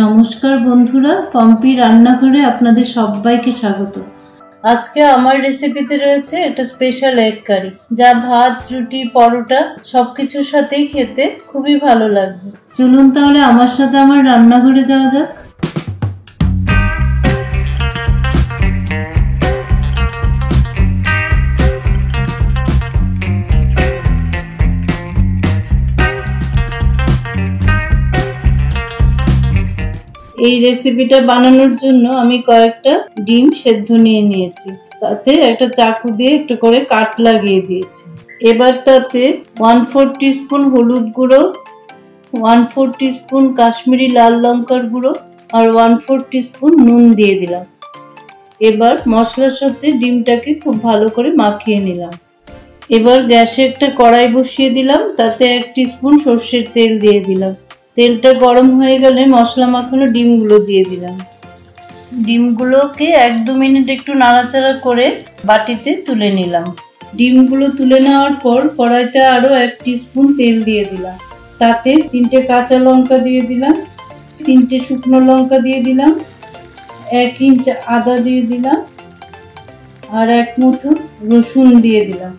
নমস্কার বন্ধুরা, পম্পি রান্নাঘরে আপনাদের সবাইকে স্বাগত। আজকে আমার রেসিপিতে রয়েছে একটা স্পেশাল এগ কারি, যা ভাত, রুটি, পরোটা সবকিছুর সাথেই খেতে খুবই ভালো লাগবে। চলুন তাহলে আমার সাথে আমার রান্নাঘরে যাওয়া যাক। এই রেসিপিটা বানানোর জন্য আমি কয়েকটা ডিম সেদ্ধ নিয়ে নিয়েছি। তাতে একটা চাকু দিয়ে একটু করে কাট লাগিয়ে দিয়েছি। এবার তাতে 1/4 টিস্পুন হলুদ গুঁড়ো, 1/4 টিস্পুন কাশ্মীরি লাল লঙ্কার গুঁড়ো আর 1/4 টিস্পুন নুন দিয়ে দিলাম। এবার মশলার সাথে ডিমটাকে খুব ভালো করে মাখিয়ে নিলাম। এবার গ্যাসে একটা কড়াই বসিয়ে দিলাম, তাতে 1 টিস্পুন সর্ষের তেল দিয়ে দিলাম। তেলটা গরম হয়ে গেলে মশলা মাখানো ডিমগুলো দিয়ে দিলাম। ডিমগুলোকে 1-2 মিনিট একটু নাড়াচাড়া করে বাটিতে তুলে নিলাম। ডিমগুলো তুলে নেওয়ার পর কড়াইতে আরও 1 টিস্পুন তেল দিয়ে দিলাম। তাতে 3টে কাঁচা লঙ্কা দিয়ে দিলাম, 3টে শুকনো লঙ্কা দিয়ে দিলাম, 1 ইঞ্চ আদা দিয়ে দিলাম আর 1 মুঠো রসুন দিয়ে দিলাম।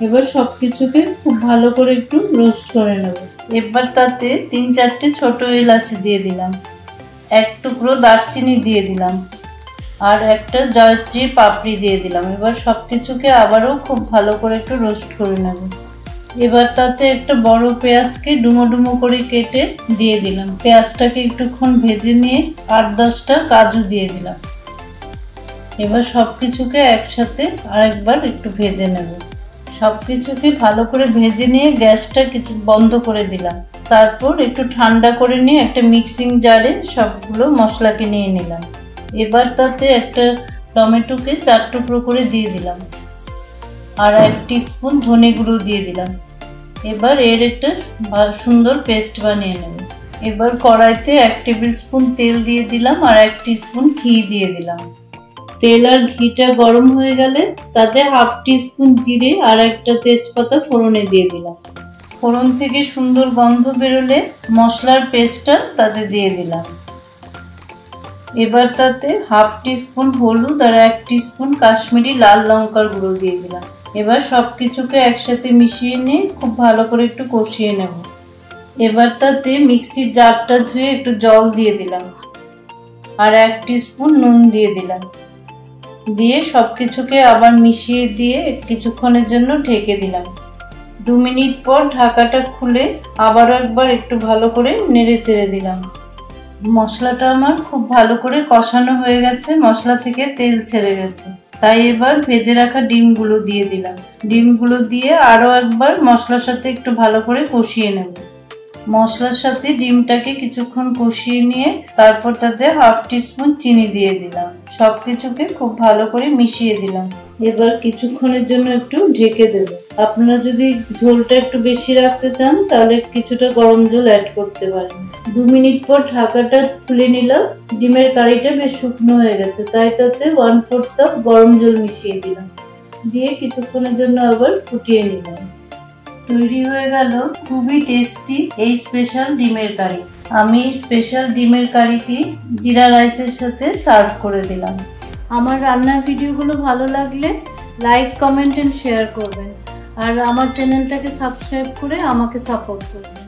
এবার সবকিছুকে খুব ভালো করে একটু রোস্ট করে নেব। এবার তাতে 3-4টে ছোট এলাচি দিয়ে দিলাম, 1 টুকরো দারচিনি দিয়ে দিলাম আর একটা জয়ত্রী পাপড়ি দিয়ে দিলাম। এবার সবকিছুকে আবারও খুব ভালো করে একটু রোস্ট করে নেব। এবার তাতে একটা বড় পেঁয়াজকে ডুমো ডুমো করে কেটে দিয়ে দিলাম। পেঁয়াজটাকে একটুক্ষণ ভেজে নিয়ে 8-10টা কাজু দিয়ে দিলাম। এবার সবকিছুকে একসাথে আরেকবার একটু ভেজে নেব। সবকিছুকে ভালো করে ভেজে নিয়ে গ্যাসটা কিছু বন্ধ করে দিলাম। তারপর একটু ঠান্ডা করে নিয়ে একটা মিক্সিং জারে সবগুলো মশলাকে নিয়ে নিলাম। এবার তাতে একটা টমেটোকে 4 টুকরো করে দিয়ে দিলাম আর 1 টিস্পুন ধনে গুঁড়ো দিয়ে দিলাম। এবার এর একটা সুন্দর পেস্ট বানিয়ে নেব। এবার কড়াইতে 1 টেবিল স্পুন তেল দিয়ে দিলাম আর 1 টিস্পুন ঘি দিয়ে দিলাম। তেল আর ঘিটা গরম হয়ে গেলে তাতে 1/2 টিস্পুন জিরে আর একটা তেজপাতা ফোড়নে দিয়ে দিলাম। ফোড়ন থেকে সুন্দর গন্ধ বেরোলে মশলার পেস্টটা তাতে দিয়ে দিলাম। এবার তাতে 1/2 টিস্পুন হলুদ আর 1 টিস্পুন কাশ্মীরি লাল লঙ্কার গুঁড়ো দিয়ে দিলাম। এবার সবকিছুকে একসাথে মিশিয়ে নিয়ে খুব ভালো করে একটু কষিয়ে নেব। এবার তাতে মিক্সির জারটা ধুয়ে একটু জল দিয়ে দিলাম আর 1 টিস্পুন নুন দিয়ে দিলাম। দিয়ে সবকিছুকে আবার মিশিয়ে দিয়ে কিছুক্ষণের জন্য ঢেকে দিলাম। 2 মিনিট পর ঢাকাটা খুলে আবারও একবার একটু ভালো করে নেড়ে চেড়ে দিলাম। মশলাটা আমার খুব ভালো করে কষানো হয়ে গেছে, মশলা থেকে তেল ছেড়ে গেছে। তাই এবার ভেজে রাখা ডিমগুলো দিয়ে দিলাম। ডিমগুলো দিয়ে আরও একবার মশলার সাথে একটু ভালো করে কষিয়ে নেব। মশলার সাথে ডিমটাকে কিছুক্ষণ কষিয়ে নিয়ে তারপর তাতে 1/2 টিস্পুন চিনি দিয়ে দিলাম। সবকিছুকে খুব ভালো করে মিশিয়ে দিলাম। এবার কিছুক্ষণের জন্য একটু ঢেকে দেব। আপনারা যদি ঝোলটা একটু বেশি রাখতে চান তাহলে কিছুটা গরম জল অ্যাড করতে পারেন। 2 মিনিট পর ঢাকাটা খুলে নিলাম। ডিমের কারিটা বেশ শুকনো হয়ে গেছে, তাই তাতে 1/4 কাপ গরম জল মিশিয়ে দিলাম। দিয়ে কিছুক্ষণের জন্য আবার ফুটিয়ে নিলাম। তৈরি হয়ে গেল খুবই টেস্টি এই স্পেশাল ডিমের কারি। আমি স্পেশাল ডিমের কারিটি জিরা রাইসের সাথে সার্ভ করে দিলাম। আমার রান্নার ভিডিওগুলো ভালো লাগলে লাইক, কমেন্ট এন্ড শেয়ার করবেন আর আমার চ্যানেলটাকে সাবস্ক্রাইব করে আমাকে সাপোর্ট করবেন।